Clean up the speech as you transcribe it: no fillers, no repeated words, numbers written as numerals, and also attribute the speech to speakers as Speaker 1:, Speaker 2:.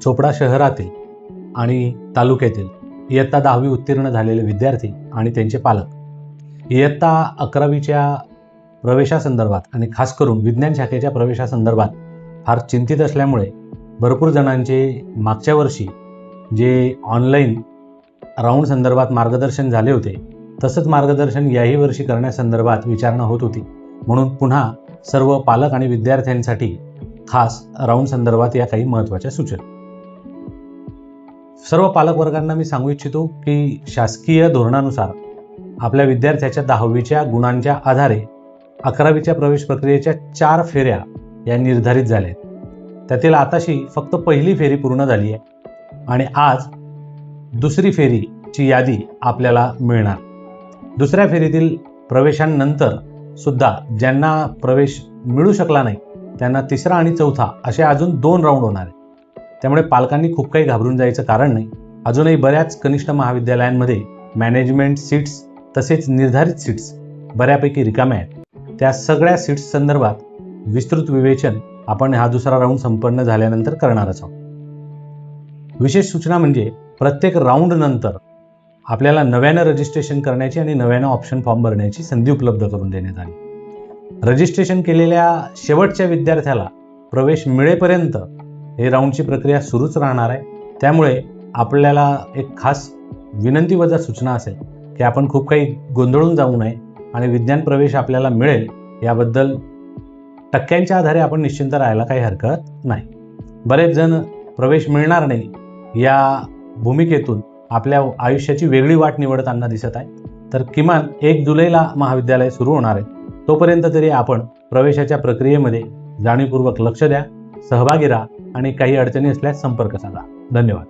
Speaker 1: चोपडा शहरातील आणि तालुक्यातील इयत्ता 10वी उत्तीर्ण झालेले विद्यार्थी आणि त्यांचे पालक इयत्ता 11वीच्या प्रवेशासंदर्भात आणि खास करून विज्ञान शाखेच्या प्रवेशासंदर्भात फार चिंतित असल्यामुळे भरपूर जणांचे मागच्या वर्षी जे ऑनलाईन राऊंड संदर्भात मार्गदर्शन झाले होते तसंच मार्गदर्शन याही वर्षी करण्यासंदर्भात विचारणा होत होती. म्हणून पुन्हा सर्व पालक आणि विद्यार्थ्यांसाठी खास राऊंड संदर्भात या काही महत्त्वाच्या सूचना. सर्व पालक वर्गांना मी सांगू इच्छितो की शासकीय धोरणानुसार आपल्या विद्यार्थ्याच्या 10वीच्या गुणांच्या आधारे 11वीच्या प्रवेश प्रक्रियेच्या 4 फेऱ्या या निर्धारित झाल्या आहेत. त्यातील आताशी फक्त पहिली फेरी पूर्ण झाली आहे आणि आज दुसरी फेरीची यादी आपल्याला मिळणार. दुसऱ्या फेरीतील प्रवेशांनंतर सुद्धा ज्यांना प्रवेश मिळू शकला नाही त्यांना तिसरा आणि चौथा असे अजून 2 राऊंड होणार आहेत. त्यामुळे पालकांनी खूप काही घाबरून जायचं कारण नाही. अजूनही बऱ्याच कनिष्ठ महाविद्यालयांमध्ये मॅनेजमेंट सीट्स तसेच निर्धारित सीट्स बऱ्यापैकी रिकाम्या आहेत. त्या सगळ्या सीट्स संदर्भात विस्तृत विवेचन आपण हा दुसरा राऊंड संपन्न झाल्यानंतर करणारच आहोत. विशेष सूचना म्हणजे प्रत्येक राऊंड नंतर आपल्याला नव्यानं रजिस्ट्रेशन करण्याची आणि नव्यानं ऑप्शन फॉर्म भरण्याची संधी उपलब्ध करून देण्यात आली. रजिस्ट्रेशन केलेल्या शेवटच्या विद्यार्थ्याला प्रवेश मिळेपर्यंत हे राऊंडची प्रक्रिया सुरूच राहणार आहे. त्यामुळे आपल्याला एक खास विनंती वजा सूचना असेल की आपण खूप काही गोंधळून जाऊ नये आणि विज्ञान प्रवेश आपल्याला मिळेल याबद्दल टक्क्यांच्या आधारे आपण निश्चिंत राहायला काही हरकत नाही. बरेच जण प्रवेश मिळणार नाही या भूमिकेतून आपल्या आयुष्याची वेगळी वाट निवडताना दिसत आहे. तर किमान 1 जुलैला महाविद्यालय सुरू होणार आहे. तोपर्यंत तरी आपण प्रवेशाच्या प्रक्रियेमध्ये जाणीवपूर्वक लक्ष द्या, सहभागी राहा आणि काही अडचणी असल्यास संपर्क साधा. धन्यवाद.